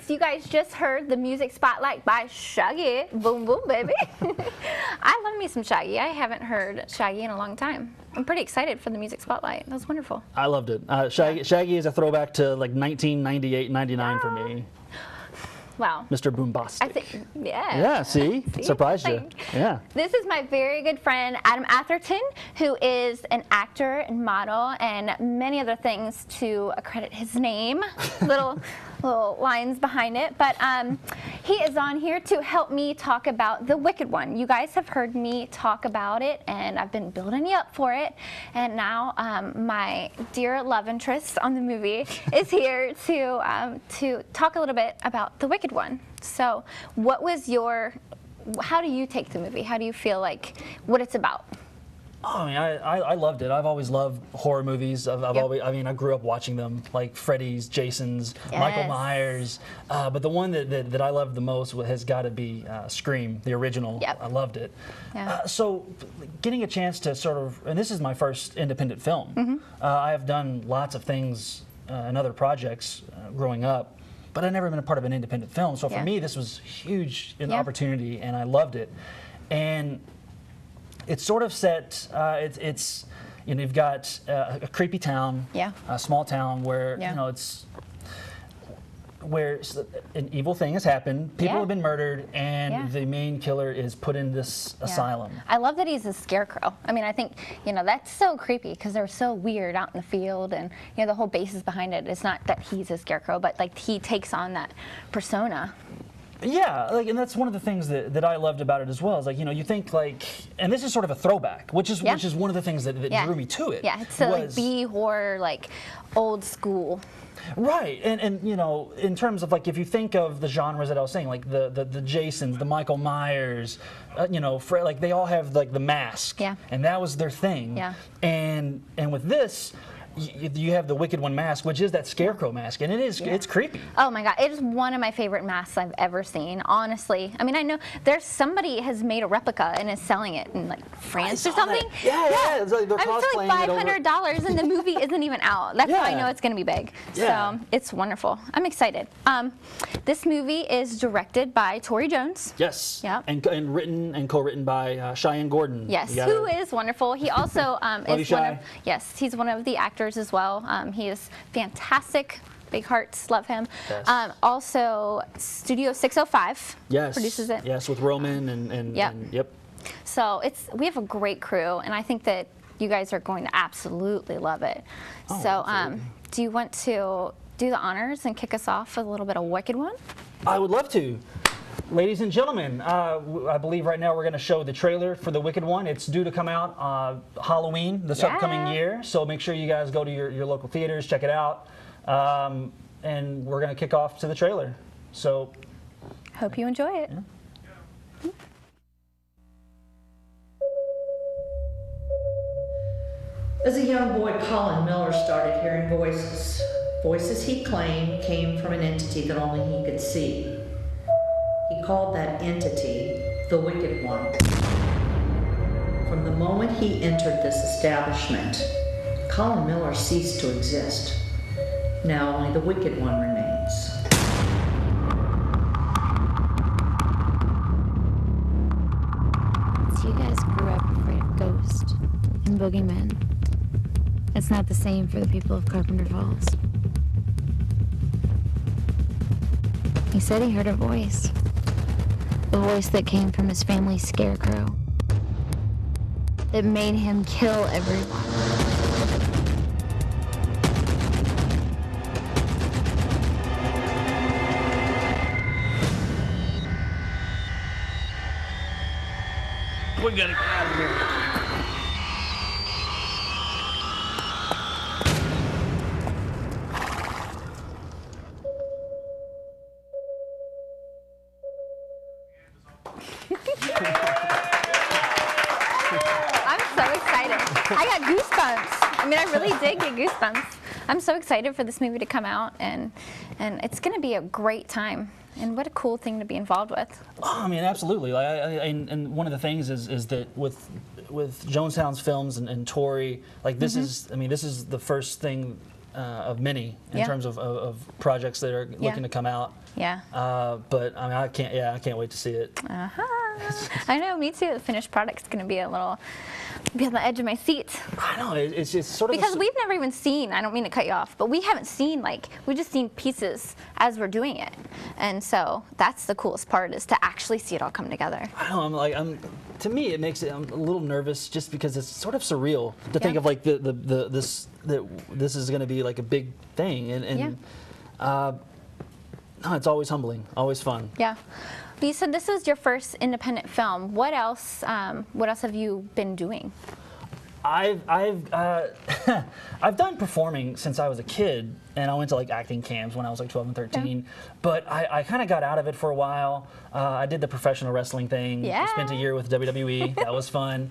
Spotlights. You guys just heard the music Spotlight by Shaggy. Boom, boom, baby. I love me some Shaggy. I haven't heard Shaggy in a long time. I'm pretty excited for the music Spotlight. That was wonderful. I loved it. Shaggy is a throwback to like 1998, 99 for me. Wow. Mr. Boombastic. I think, yeah. Yeah, see? Surprised you. Yeah. This is my very good friend, Adam Atherton, who is an actor and model and many other things to accredit his name. little lines behind it. But he is on here to help me talk about The Wicked One. You guys have heard me talk about it, and I've been building you up for it. And now my dear love interest on the movie is here to talk a little bit about The Wicked One. So what was how do you take the movie? How do you feel like what it's about? Oh, I mean, I loved it. I've always loved horror movies. I grew up watching them, like Freddy's, Jason's, Yes. Michael Myers. But the one that I loved the most has got to be Scream, the original. Yep. I loved it. Yeah. So getting a chance to sort of, and this is my first independent film. I have done lots of things and other projects growing up, but I've never been a part of an independent film. So for me, this was huge an opportunity, and I loved it. And it's sort of set. It's you know, you've got a creepy town, a small town where you know it's where an evil thing has happened. People have been murdered, and the main killer is put in this asylum. I love that he's a scarecrow. I mean, I think that's so creepy because they're so weird out in the field, and the whole basis behind it. It's not that he's a scarecrow, but like he takes on that persona. Yeah, and that's one of the things that I loved about it as well. Is you think and this is sort of a throwback, which is one of the things that drew me to it. Yeah, it's like B horror, like old school. Right, and in terms of if you think of the genres that I was saying, like the Jasons, the Michael Myers, they all have the mask, and that was their thing. Yeah, and with this. You have the Wicked One mask, which is that scarecrow mask, and it's creepy. Oh my God, it is one of my favorite masks I've ever seen. Honestly, I mean, I know somebody has made a replica and is selling it in France or something. That. Yeah. It's like they're cosplaying like $500, and the movie isn't even out. That's how I know it's going to be big. Yeah. So it's wonderful. I'm excited. This movie is directed by Tori Jones. Yes. Yeah. And written and co-written by Cheyenne Gordon. Yes, who is wonderful. He also is he's one of the actors as well. He is fantastic. Big hearts, love him. Yes. Also, Studio 605 produces it. Yes, with Roman and yep. So we have a great crew, and I think that you guys are going to absolutely love it. Oh, so, do you want to do the honors and kick us off with a little bit of Wicked One? I would love to. Ladies and gentlemen, I believe right now we're going to show the trailer for The Wicked One. It's due to come out Halloween this upcoming year, so make sure you guys go to your local theaters, check it out, and we're going to kick off to the trailer. So, hope you enjoy it. Yeah. As a young boy, Colin Miller started hearing voices. Voices he claimed came from an entity that only he could see. He called that entity the Wicked One. From the moment he entered this establishment, Colin Miller ceased to exist. Now only the Wicked One remains. So you guys grew up afraid of ghosts and boogeymen. It's not the same for the people of Carpenter Falls. He said he heard a voice. The voice that came from his family's scarecrow. That made him kill everyone. We gotta get out of here. I got goosebumps. I mean, I really did get goosebumps. I'm so excited for this movie to come out, and it's going to be a great time. And what a cool thing to be involved with. Oh, I mean, absolutely. And one of the things is that with Jonestown's films and Tori, this is, I mean, this is the first thing of many in terms of projects that are looking to come out. Yeah. But I mean, I can't wait to see it. I know, me too. The finished product's going to be be on the edge of my seat. I know, it's just sort of because we've never even seen. I don't mean to cut you off, but we haven't seen we've just seen pieces as we're doing it, and so that's the coolest part is to actually see it all come together. I know. To me, it makes it. I'm a little nervous just because it's sort of surreal to think of this is going to be like a big thing, and no, it's always humbling, always fun. Yeah. You said this was your first independent film. What else? What else have you been doing? I've I've done performing since I was a kid, and I went to acting camps when I was 12 and 13. Yeah. But I kind of got out of it for a while. I did the professional wrestling thing. Yeah. Spent a year with WWE. That was fun.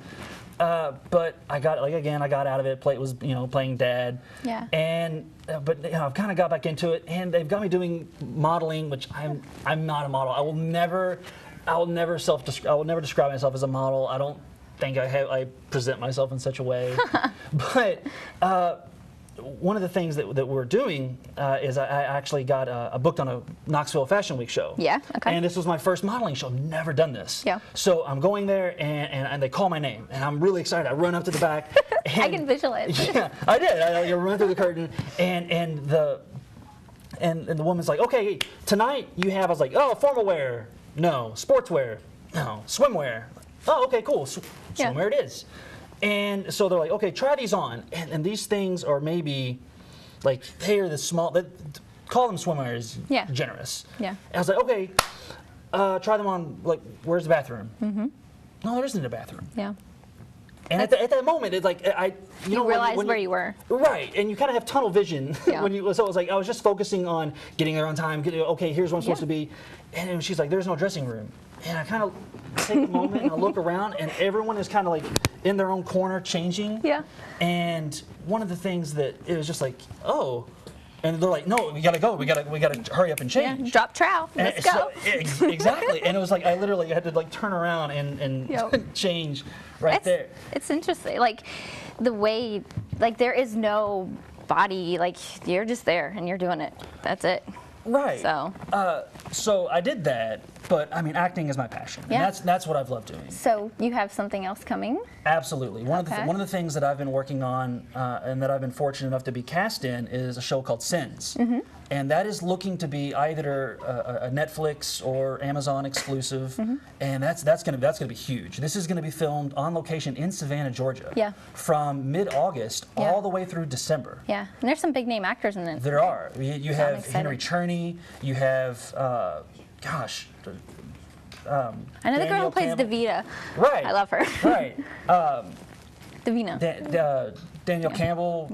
But I got I got out of it. Was playing dad. Yeah. And but I've kind of got back into it, and they've got me doing modeling, which I'm not a model. I will never describe myself as a model. I don't think I present myself in such a way. But one of the things that we're doing is I actually got booked on a Knoxville Fashion Week show. Yeah, okay. And this was my first modeling show. I've never done this. Yeah. So I'm going there, and they call my name, and I'm really excited. I run up to the back. And, I can visualize. Yeah, I did. I run through the curtain, and the woman's like, okay, tonight you have. I was like, oh, formal wear, no, sportswear, no, swimwear. Oh, okay, cool. Swimwear it is. And so they're like, okay, try these on. And these things are maybe, they are the small, call them swimwear is generous. Yeah. And I was like, okay, try them on, where's the bathroom? Mm-hmm. No, there isn't a bathroom. Yeah. And at that moment, it's you realize where you were. Right, and you kind of have tunnel vision. Yeah. So it was I was just focusing on getting there on time, okay, here's where I'm supposed to be. And she's like, there's no dressing room. And I kind of take a moment and I look around, and everyone is kind of in their own corner changing. Yeah. And one of the things that it was just oh, and they're like, no, we gotta go, we gotta hurry up and change. Yeah, drop trowel, let's go. Exactly, and it was I literally had to turn around and change there. It's interesting, the way, there is no body, you're just there and you're doing it. That's it. Right. So. So I did that, but I mean, acting is my passion. Yeah. And that's what I've loved doing. So you have something else coming? Absolutely. One of the things that I've been working on and that I've been fortunate enough to be cast in is a show called Sins. Mm-hmm. And that is looking to be either a Netflix or Amazon exclusive. Mm-hmm. And that's gonna be huge. This is gonna be filmed on location in Savannah, Georgia. Yeah. From mid-August all the way through December. Yeah. And there's some big name actors in it. There are. You have Henry Czerny. You have I know the girl who plays Davita. Right. I love her. Right. Davina. Daniel Campbell,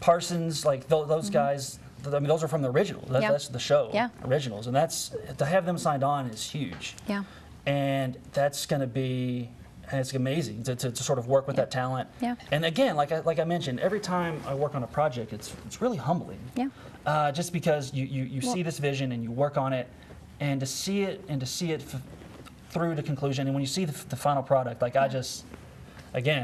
Parsons, those guys. I mean, those are from the original. That's the show originals, and that's to have them signed on is huge. Yeah. And that's going to be, and it's amazing to sort of work with that talent. Yeah. And again, like I mentioned, every time I work on a project, it's really humbling. Yeah. Just because you see this vision and you work on it, and to see it through to conclusion, and when you see the final product, I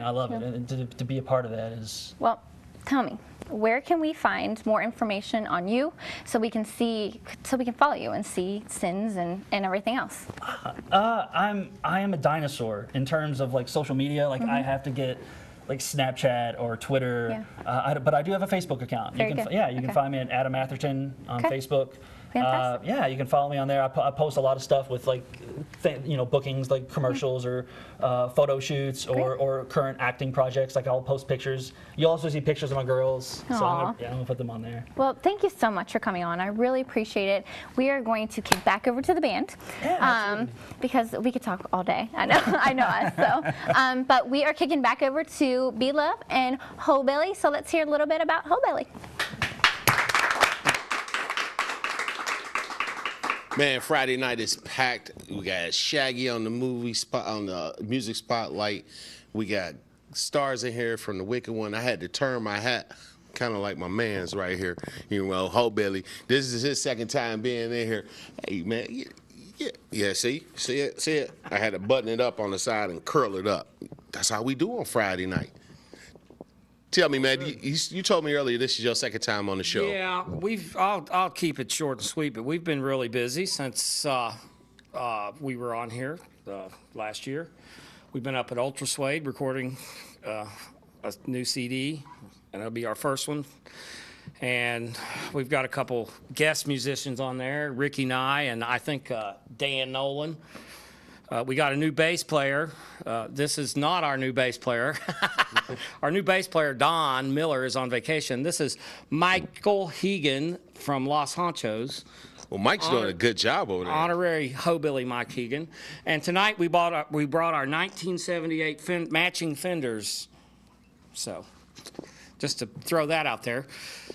love it, and to be a part of that is. Well, tell me, where can we find more information on you so we can follow you and see Sins and everything else? I am a dinosaur in terms of social media. I have to get Snapchat or Twitter, but I do have a Facebook account. Very you can good. You can find me at Adam Atherton on Facebook. Fantastic. You can follow me on there. I post a lot of stuff with bookings, commercials or photo shoots or current acting projects. I'll post pictures. You'll also see pictures of my girls. Aww. So I'm gonna put them on there. Well, thank you so much for coming on. I really appreciate it. We are going to kick back over to the band because we could talk all day. I know us. So, but we are kicking back over to Be Love and Hob Billy. So let's hear a little bit about Hob Billy. Man, Friday night is packed. We got Shaggy on the music spotlight. We got stars in here from the Wicked One. I had to turn my hat, kind of like my man's right here. Hob Billy. This is his second time being in here. Hey, man, yeah. See it. I had to button it up on the side and curl it up. That's how we do on Friday night. Tell me, man. You told me earlier this is your second time on the show. Yeah, I'll keep it short and sweet, but we've been really busy since we were on here last year. We've been up at Ultra Suede recording a new CD, and it'll be our first one. And we've got a couple guest musicians on there, Ricky Nye and I think Dan Nolan. We got a new bass player. This is not our new bass player. Our new bass player, Don Miller, is on vacation. This is Michael Hegan from Los Honchos. Well, Mike's doing a good job over there. Honorary Hobilly Mike Hegan. And tonight we brought our 1978 matching Fenders. So, just to throw that out there.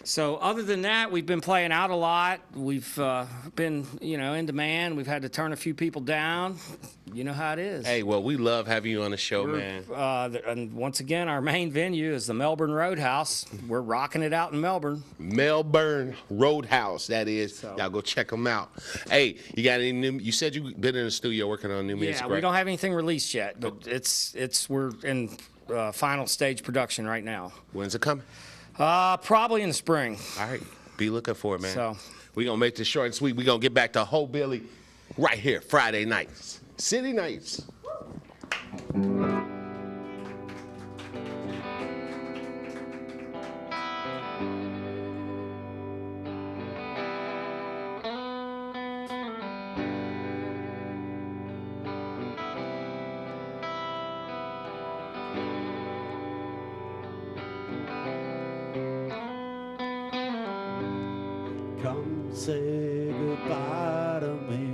So other than that, we've been playing out a lot. We've been, in demand. We've had to turn a few people down. You know how it is. Hey, well, we love having you on the show, man. And once again, our main venue is the Melbourne Roadhouse. We're rocking it out in Melbourne. Melbourne Roadhouse, that is. So. Y'all go check them out. Hey, you got any new? You said you've been in the studio working on new music, Yeah, right? we don't have anything released yet, but we're in final stage production right now. When's it coming? Probably in the spring. All right, be looking for it, man. So we're going to make this short and sweet. We're going to get back to Hob Billy right here, Friday nights, City Nights. Come say goodbye to me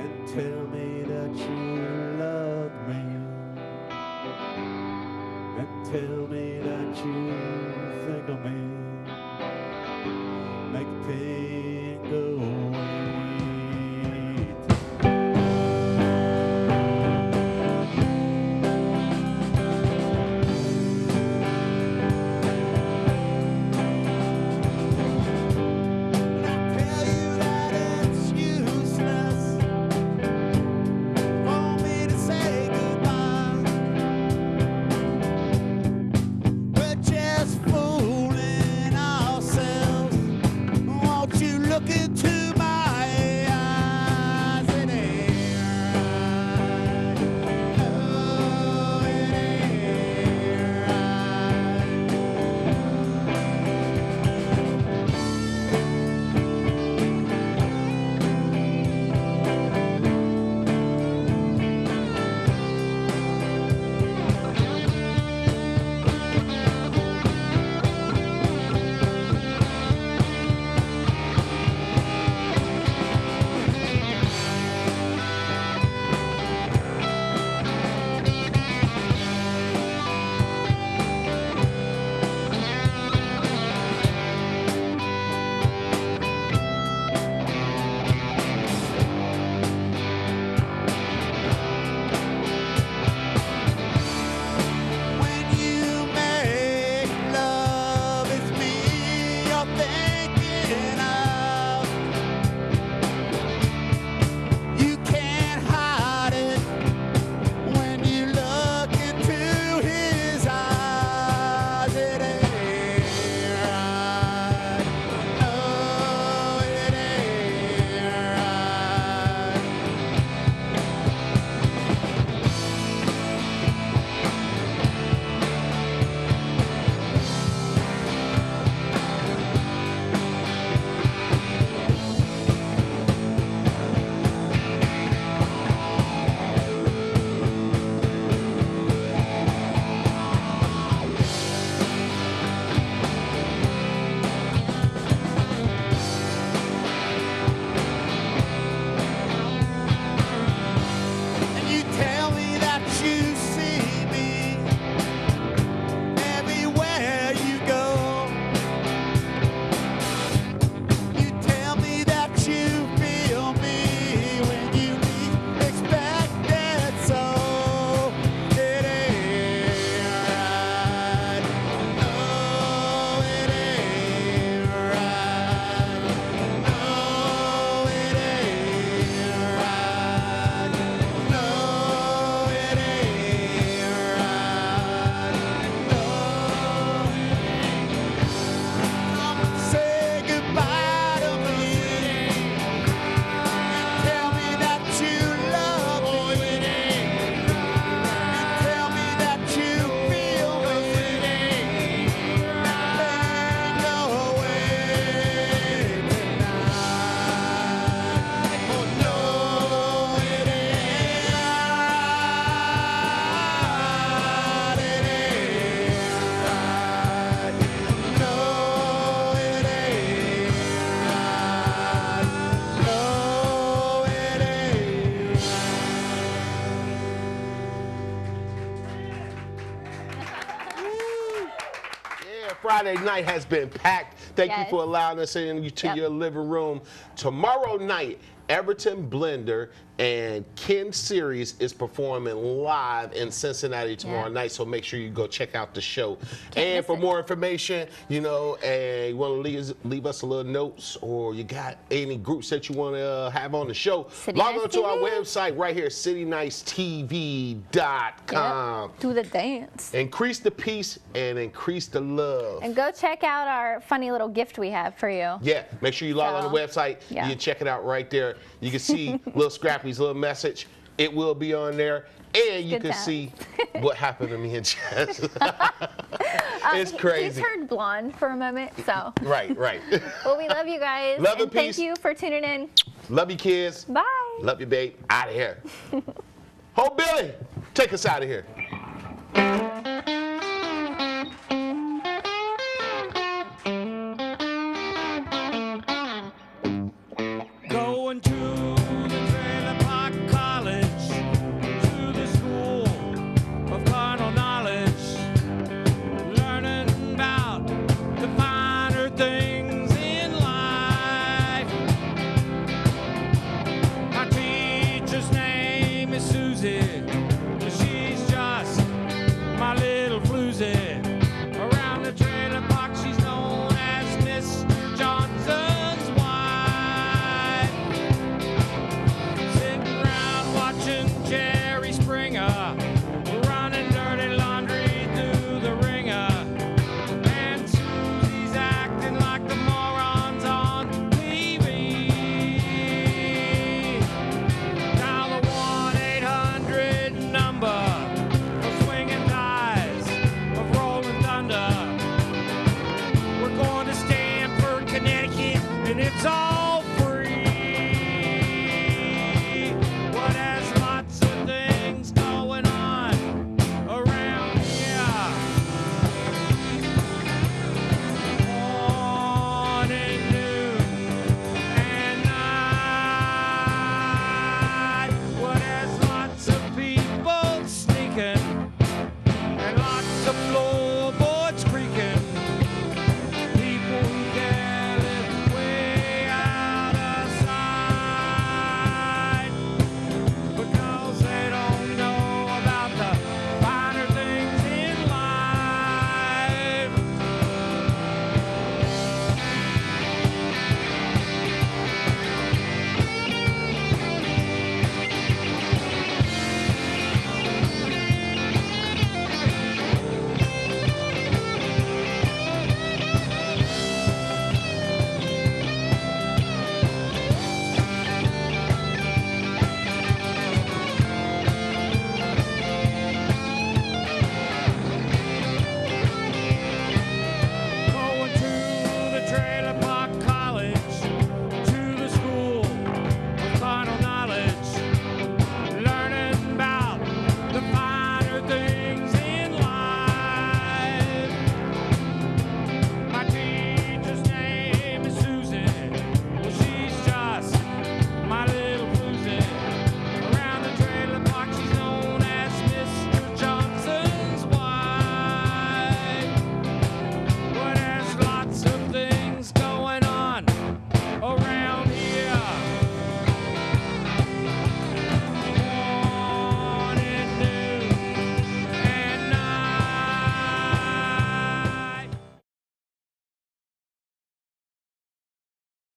and tell me that you love me and tell me that you think of me. Make the pain go away. You Friday night has been packed. Thank you Yes. for allowing us in to your living room. Tomorrow night, Everton Blender and Ken Series is performing live in Cincinnati tomorrow night, so make sure you go check out the show. And for more information, you know, and you want to leave us a little notes, or you got any groups that you want to have on the show, log on to our website right here, citynicetv.com. Yep. Do the dance. Increase the peace and increase the love. And go check out our funny little gift we have for you. Yeah, make sure you log on the website. You can check it out right there. You can see little Scrappy's little message. It will be on there. And you can see what happened to me and Jess. It's crazy. He turned blonde for a moment, so. Right. Well, we love you guys. Love and thank peace. you for tuning in. Love you, kids. Bye. Love you, babe. Out of here. Hob Billy, take us out of here. Going to